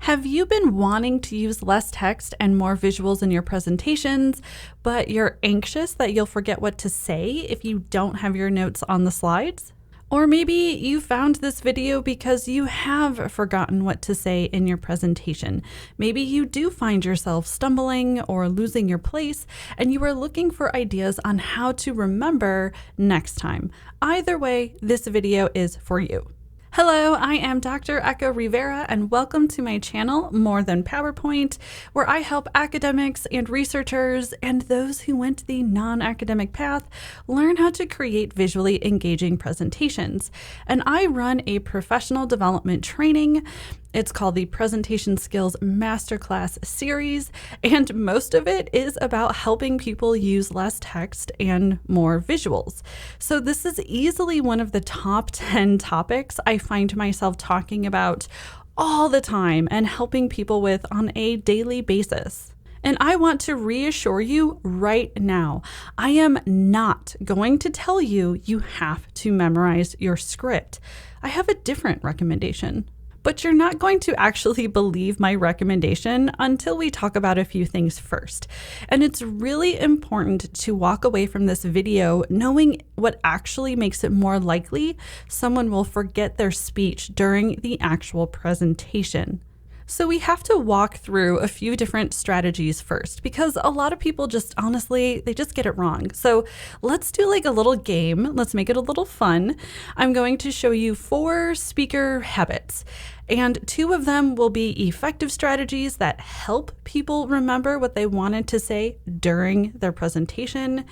Have you been wanting to use less text and more visuals in your presentations, but you're anxious that you'll forget what to say if you don't have your notes on the slides? Or maybe you found this video because you have forgotten what to say in your presentation. Maybe you do find yourself stumbling or losing your place, and you are looking for ideas on how to remember next time. Either way, this video is for you. Hello, I am Dr. Echo Rivera, and welcome to my channel, More Than PowerPoint, where I help academics and researchers and those who went the non-academic path learn how to create visually engaging presentations. And I run a professional development training. It's called the Presentation Skills Masterclass series, and most of it is about helping people use less text and more visuals. So this is easily one of the top 10 topics I find myself talking about all the time and helping people with on a daily basis. And I want to reassure you right now, I am not going to tell you you have to memorize your script. I have a different recommendation. But you're not going to actually believe my recommendation until we talk about a few things first. And it's really important to walk away from this video knowing what actually makes it more likely someone will forget their speech during the actual presentation. So we have to walk through a few different strategies first, because a lot of people just honestly, they just get it wrong. So let's do like a little game. Let's make it a little fun. I'm going to show you 4 speaker habits, and 2 of them will be effective strategies that help people remember what they wanted to say during their presentation.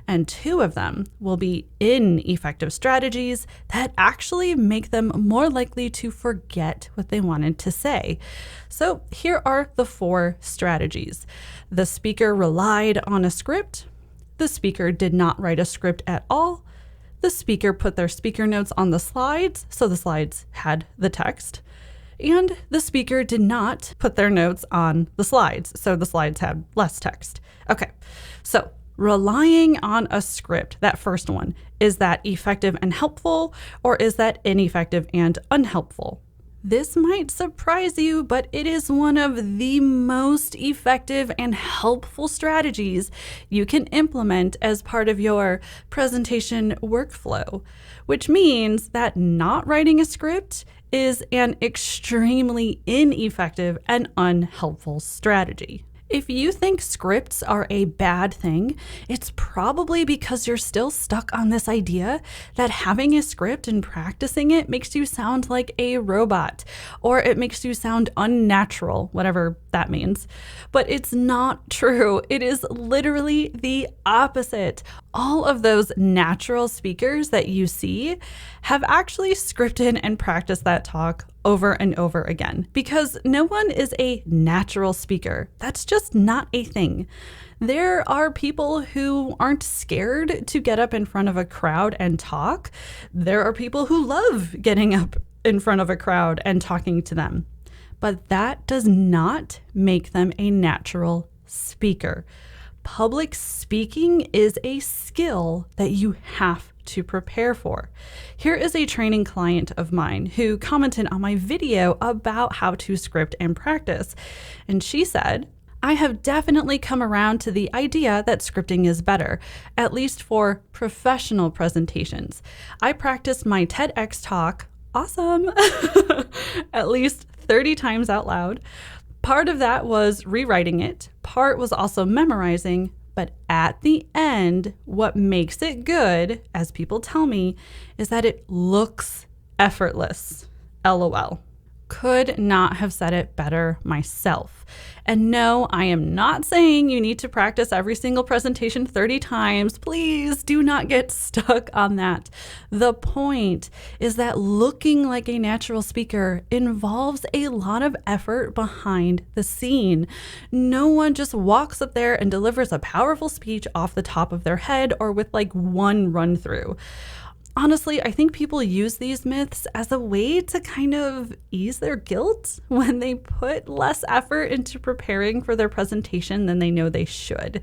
And 2 of them will be ineffective strategies that actually make them more likely to forget what they wanted to say. So here are the 4 strategies. The speaker relied on a script. The speaker did not write a script at all. The speaker put their speaker notes on the slides, so the slides had the text. And the speaker did not put their notes on the slides, so the slides had less text. Okay, so relying on a script, that first one, is that effective and helpful, or is that ineffective and unhelpful? This might surprise you, but it is one of the most effective and helpful strategies you can implement as part of your presentation workflow, which means that not writing a script is an extremely ineffective and unhelpful strategy. If you think scripts are a bad thing, it's probably because you're still stuck on this idea that having a script and practicing it makes you sound like a robot, or it makes you sound unnatural, whatever that means. But it's not true. It is literally the opposite. All of those natural speakers that you see have actually scripted and practiced that talk over and over again, because no one is a natural speaker. That's just not a thing. There are people who aren't scared to get up in front of a crowd and talk. There are people who love getting up in front of a crowd and talking to them. But that does not make them a natural speaker. Public speaking is a skill that you have to prepare for. Here is a training client of mine who commented on my video about how to script and practice. And she said, I have definitely come around to the idea that scripting is better, at least for professional presentations. I practiced my TEDx talk, awesome, at least 30 times out loud. Part of that was rewriting it. Part was also memorizing. But at the end, what makes it good, as people tell me, is that it looks effortless. LOL. Could not have said it better myself. And no, I am not saying you need to practice every single presentation 30 times. Please do not get stuck on that. The point is that looking like a natural speaker involves a lot of effort behind the scene. No one just walks up there and delivers a powerful speech off the top of their head or with like one run through. Honestly, I think people use these myths as a way to kind of ease their guilt when they put less effort into preparing for their presentation than they know they should.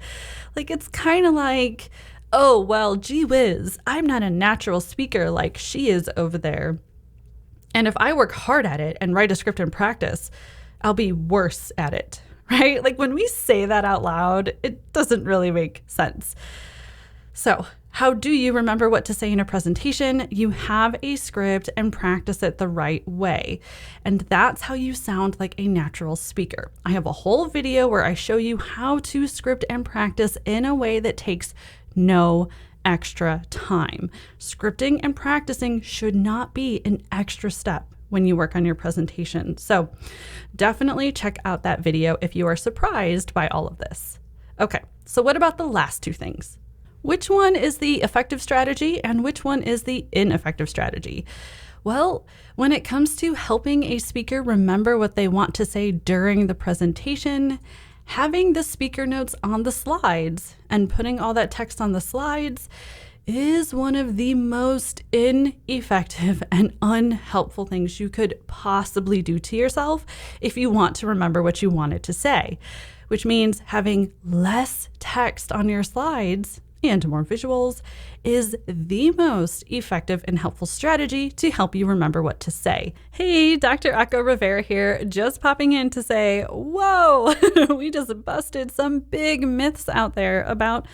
Like, it's kind of like, oh, well, gee whiz, I'm not a natural speaker like she is over there. And if I work hard at it and write a script and practice, I'll be worse at it, right? Like when we say that out loud, it doesn't really make sense. So, how do you remember what to say in a presentation? You have a script and practice it the right way. And that's how you sound like a natural speaker. I have a whole video where I show you how to script and practice in a way that takes no extra time. Scripting and practicing should not be an extra step when you work on your presentation. So definitely check out that video if you are surprised by all of this. Okay, so what about the last two things? Which one is the effective strategy and which one is the ineffective strategy? Well, when it comes to helping a speaker remember what they want to say during the presentation, having the speaker notes on the slides and putting all that text on the slides is one of the most ineffective and unhelpful things you could possibly do to yourself if you want to remember what you wanted to say, which means having less text on your slides and more visuals is the most effective and helpful strategy to help you remember what to say. Hey, Dr. Echo Rivera here, just popping in to say, whoa, we just busted some big myths out there about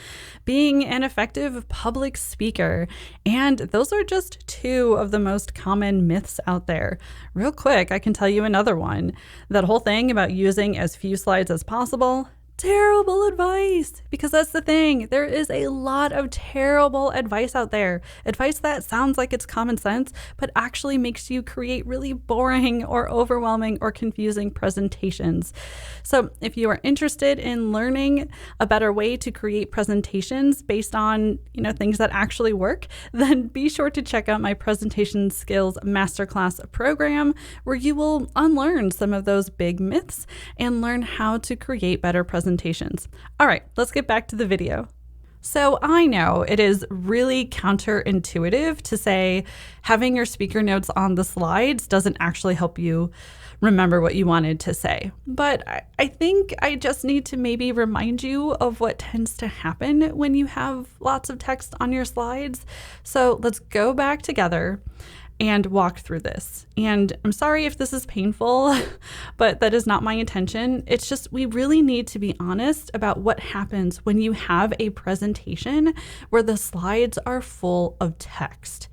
being an effective public speaker. And those are just two of the most common myths out there. Real quick, I can tell you another one. That whole thing about using as few slides as possible, terrible advice, because that's the thing. There is a lot of terrible advice out there. Advice that sounds like it's common sense, but actually makes you create really boring or overwhelming or confusing presentations. So if you are interested in learning a better way to create presentations based on, things that actually work, then be sure to check out my Presentation Skills Masterclass program, where you will unlearn some of those big myths and learn how to create better presentations. All right, let's get back to the video. So I know it is really counterintuitive to say having your speaker notes on the slides doesn't actually help you remember what you wanted to say. But I think I just need to maybe remind you of what tends to happen when you have lots of text on your slides. So let's go back together and walk through this. And I'm sorry if this is painful, but that is not my intention. It's just we really need to be honest about what happens when you have a presentation where the slides are full of text.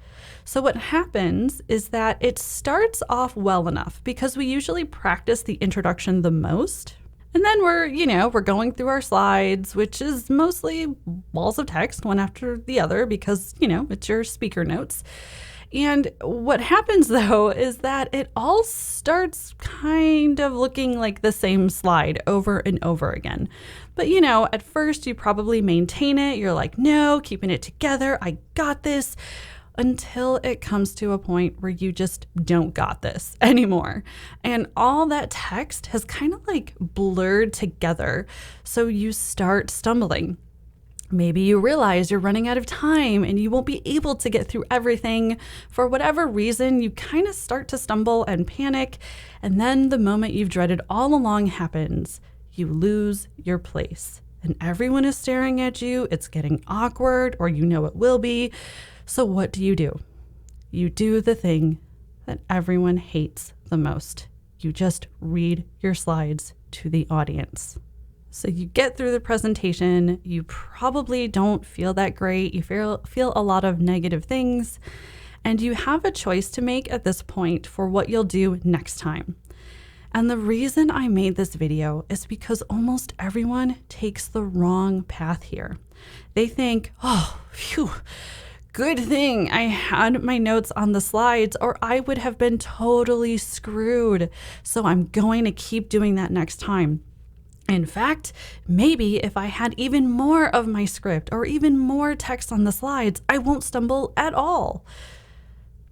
So what happens is that it starts off well enough because we usually practice the introduction the most. And then we're going through our slides, which is mostly walls of text, one after the other, because, it's your speaker notes. And what happens though is that it all starts kind of looking like the same slide over and over again. But at first you probably maintain it. You're like, no, keeping it together. I got this. Until it comes to a point where you just don't got this anymore. And all that text has kind of like blurred together. So you start stumbling. Maybe you realize you're running out of time and you won't be able to get through everything. For whatever reason, you kind of start to stumble and panic. And then the moment you've dreaded all along happens. You lose your place. And everyone is staring at you. It's getting awkward, or it will be. So what do? You do the thing that everyone hates the most. You just read your slides to the audience. So you get through the presentation, you probably don't feel that great, you feel a lot of negative things, and you have a choice to make at this point for what you'll do next time. And the reason I made this video is because almost everyone takes the wrong path here. They think, oh, phew, good thing I had my notes on the slides or I would have been totally screwed. So I'm going to keep doing that next time. In fact, maybe if I had even more of my script or even more text on the slides, I won't stumble at all.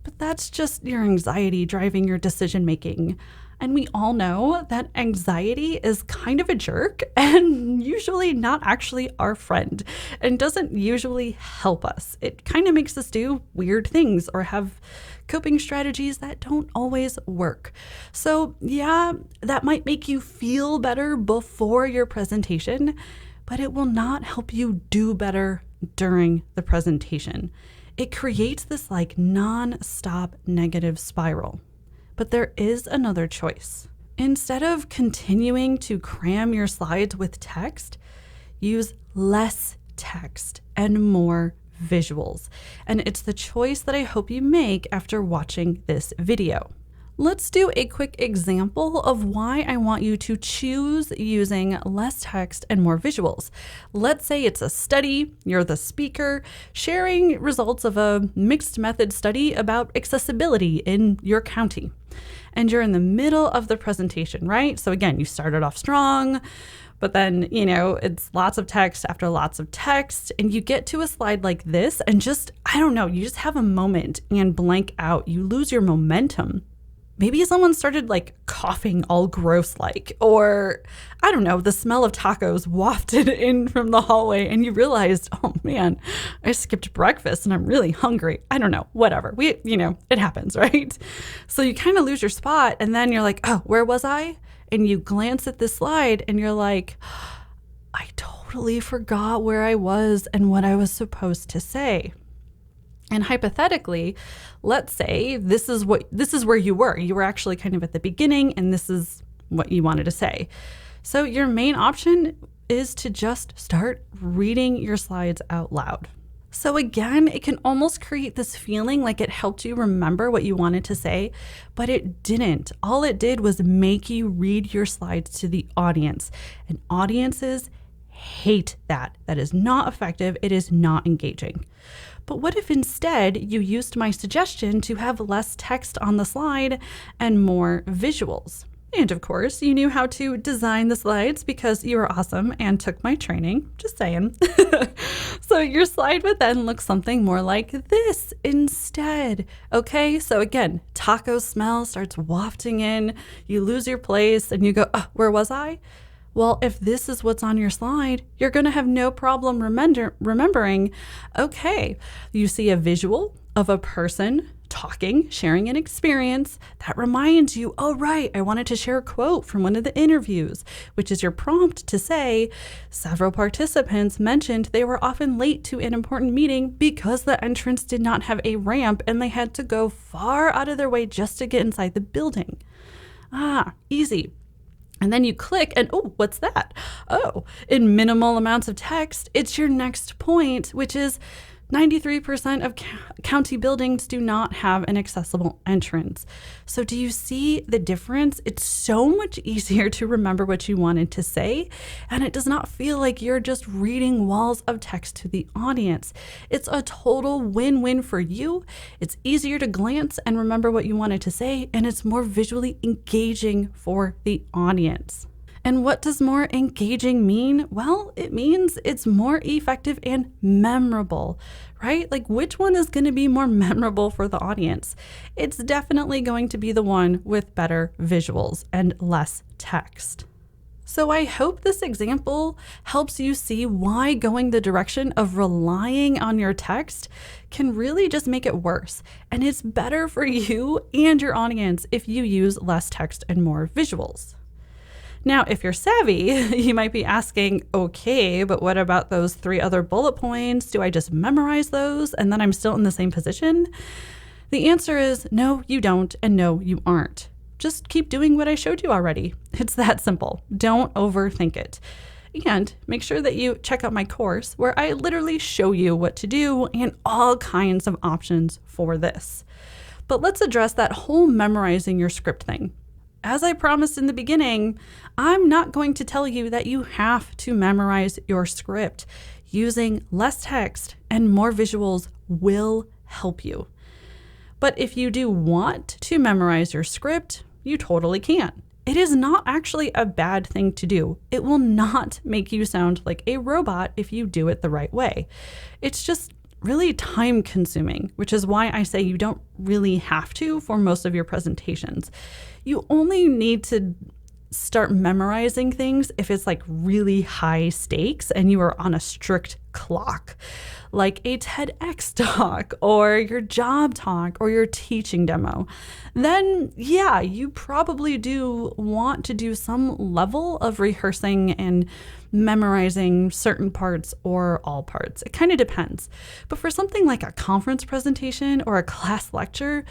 But that's just your anxiety driving your decision making. And we all know that anxiety is kind of a jerk and usually not actually our friend and doesn't usually help us. It kind of makes us do weird things or have coping strategies that don't always work. So yeah, that might make you feel better before your presentation, but it will not help you do better during the presentation. It creates this like non-stop negative spiral. But there is another choice. Instead of continuing to cram your slides with text, use less text and more visuals. And it's the choice that I hope you make after watching this video. Let's do a quick example of why I want you to choose using less text and more visuals. Let's say it's a study, you're the speaker, sharing results of a mixed method study about accessibility in your county. And you're in the middle of the presentation, right? So again, you started off strong, but then, it's lots of text after lots of text, and you get to a slide like this and you just have a moment and blank out. You lose your momentum. Maybe someone started coughing all gross or the smell of tacos wafted in from the hallway and you realized, oh man, I skipped breakfast and I'm really hungry. Whatever. It happens, right? So you kind of lose your spot and then you're like, oh, where was I? And you glance at this slide and you're like, I totally forgot where I was and what I was supposed to say. And hypothetically, let's say this is where you were. You were actually kind of at the beginning and this is what you wanted to say. So your main option is to just start reading your slides out loud. So again, it can almost create this feeling like it helped you remember what you wanted to say, but it didn't. All it did was make you read your slides to the audience. And audiences hate that. That is not effective. It is not engaging. But what if instead you used my suggestion to have less text on the slide and more visuals? And of course, you knew how to design the slides because you were awesome and took my training, just saying. So your slide would then look something more like this instead. Okay, so again, taco smell starts wafting in, you lose your place and you go, oh, where was I? Well, if this is what's on your slide, you're going to have no problem remembering, okay, you see a visual of a person talking, sharing an experience that reminds you, oh, right, I wanted to share a quote from one of the interviews, which is your prompt to say, several participants mentioned they were often late to an important meeting because the entrance did not have a ramp and they had to go far out of their way just to get inside the building. Ah, easy. And then you click and, oh, what's that? Oh, in minimal amounts of text, it's your next point, which is 93% of county buildings do not have an accessible entrance. So do you see the difference? It's so much easier to remember what you wanted to say, and it does not feel like you're just reading walls of text to the audience. It's a total win-win for you. It's easier to glance and remember what you wanted to say, and it's more visually engaging for the audience. And what does more engaging mean? Well, it means it's more effective and memorable, right? Like, which one is going to be more memorable for the audience? It's definitely going to be the one with better visuals and less text. So I hope this example helps you see why going the direction of relying on your text can really just make it worse. And it's better for you and your audience if you use less text and more visuals. Now, if you're savvy, you might be asking, okay, but what about those 3 other bullet points? Do I just memorize those and then I'm still in the same position? The answer is no, you don't, and no, you aren't. Just keep doing what I showed you already. It's that simple. Don't overthink it. And make sure that you check out my course where I literally show you what to do and all kinds of options for this. But let's address that whole memorizing your script thing. As I promised in the beginning, I'm not going to tell you that you have to memorize your script. Using less text and more visuals will help you. But if you do want to memorize your script, you totally can. It is not actually a bad thing to do. It will not make you sound like a robot if you do it the right way. It's just really time consuming, which is why I say you don't really have to for most of your presentations. You only need to start memorizing things if it's like really high stakes and you are on a strict clock, like a TEDx talk or your job talk or your teaching demo. Then yeah, you probably do want to do some level of rehearsing and memorizing certain parts or all parts. It kind of depends. But for something like a conference presentation or a class lecture,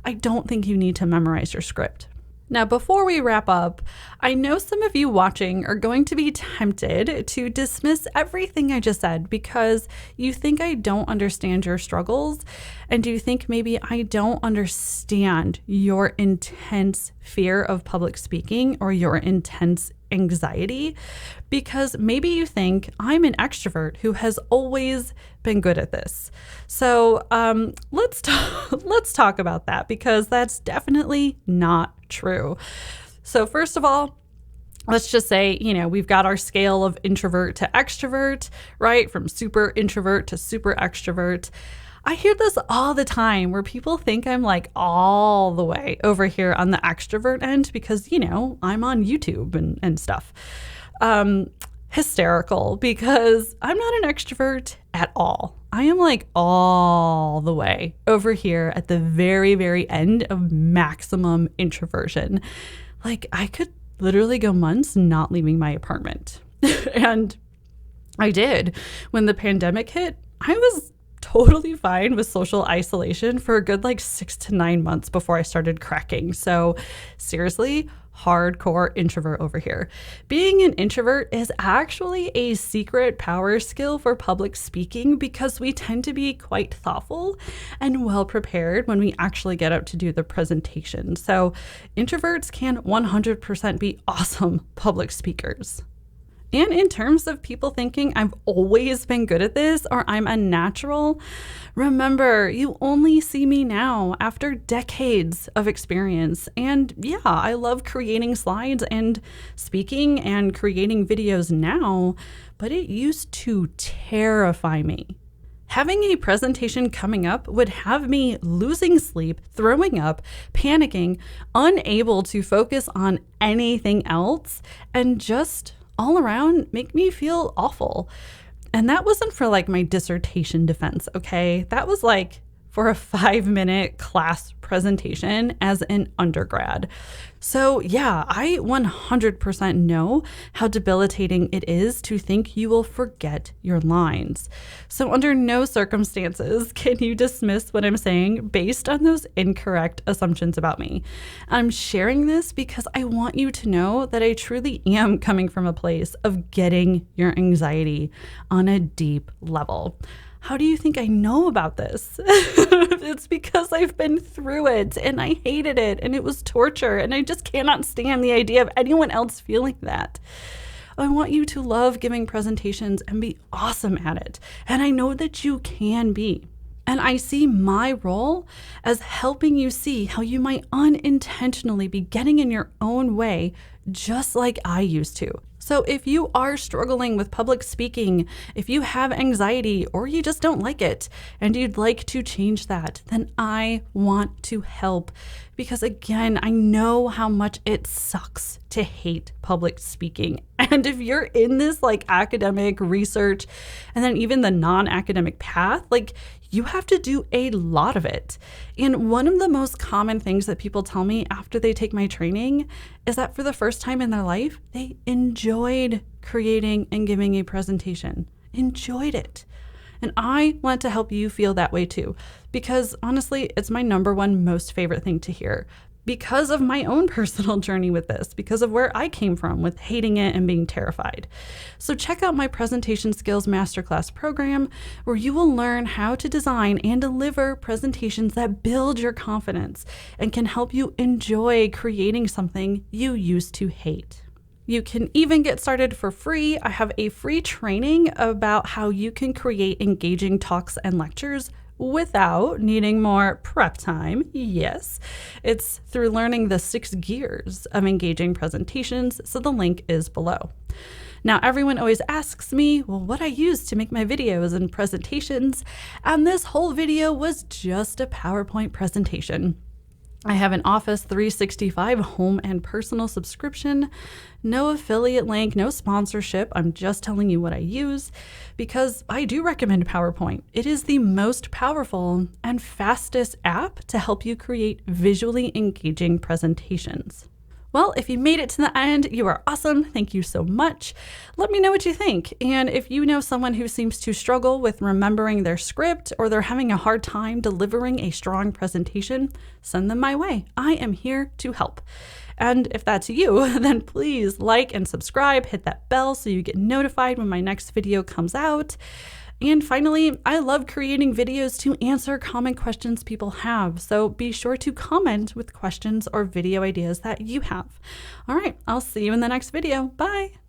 I don't think you need to memorize your script. Now, before we wrap up, I know some of you watching are going to be tempted to dismiss everything I just said because you think I don't understand your struggles, and you think maybe I don't understand your intense fear of public speaking or your intense anxiety, because maybe you think I'm an extrovert who has always been good at this. So let's talk about that, because that's definitely not true. So first of all, let's just say, we've got our scale of introvert to extrovert, right? From super introvert to super extrovert. I hear this all the time where people think I'm like all the way over here on the extrovert end because, I'm on YouTube and stuff. Hysterical, because I'm not an extrovert at all. I am like all the way over here at the very, very end of maximum introversion. Like I could literally go months not leaving my apartment. And I did. When the pandemic hit, I was totally fine with social isolation for a good 6 to 9 months before I started cracking. So seriously, hardcore introvert over here. Being an introvert is actually a secret power skill for public speaking because we tend to be quite thoughtful and well prepared when we actually get out to do the presentation. So introverts can 100% be awesome public speakers. And in terms of people thinking I've always been good at this or I'm unnatural, remember, you only see me now after decades of experience. And yeah, I love creating slides and speaking and creating videos now, but it used to terrify me. Having a presentation coming up would have me losing sleep, throwing up, panicking, unable to focus on anything else, and just all around make me feel awful. And that wasn't for my dissertation defense, okay? That was for a 5-minute class presentation as an undergrad. So yeah, I 100% know how debilitating it is to think you will forget your lines. So under no circumstances can you dismiss what I'm saying based on those incorrect assumptions about me. I'm sharing this because I want you to know that I truly am coming from a place of getting your anxiety on a deep level. How do you think I know about this? It's because I've been through it and I hated it and it was torture and I just cannot stand the idea of anyone else feeling that. I want you to love giving presentations and be awesome at it. And I know that you can be. And I see my role as helping you see how you might unintentionally be getting in your own way, just like I used to. So if you are struggling with public speaking, if you have anxiety or you just don't like it and you'd like to change that, then I want to help. Because again, I know how much it sucks to hate public speaking. And if you're in this academic research and then even the non-academic path, you have to do a lot of it. And one of the most common things that people tell me after they take my training is that for the first time in their life, they enjoyed creating and giving a presentation. Enjoyed it. And I want to help you feel that way too, because honestly, it's my number one most favorite thing to hear. Because of my own personal journey with this, because of where I came from with hating it and being terrified. So check out my Presentation Skills Masterclass program, where you will learn how to design and deliver presentations that build your confidence and can help you enjoy creating something you used to hate. You can even get started for free. I have a free training about how you can create engaging talks and lectures without needing more prep time. Yes, it's through learning the 6 gears of engaging presentations, so the link is below. Now, everyone always asks me, well, what I use to make my videos and presentations, and this whole video was just a PowerPoint presentation. I have an Office 365 home and personal subscription, no affiliate link, no sponsorship. I'm just telling you what I use because I do recommend PowerPoint. It is the most powerful and fastest app to help you create visually engaging presentations. Well, if you made it to the end, you are awesome. Thank you so much. Let me know what you think. And if you know someone who seems to struggle with remembering their script or they're having a hard time delivering a strong presentation, send them my way. I am here to help. And if that's you, then please like and subscribe, hit that bell so you get notified when my next video comes out. And finally, I love creating videos to answer common questions people have, so be sure to comment with questions or video ideas that you have. All right, I'll see you in the next video. Bye!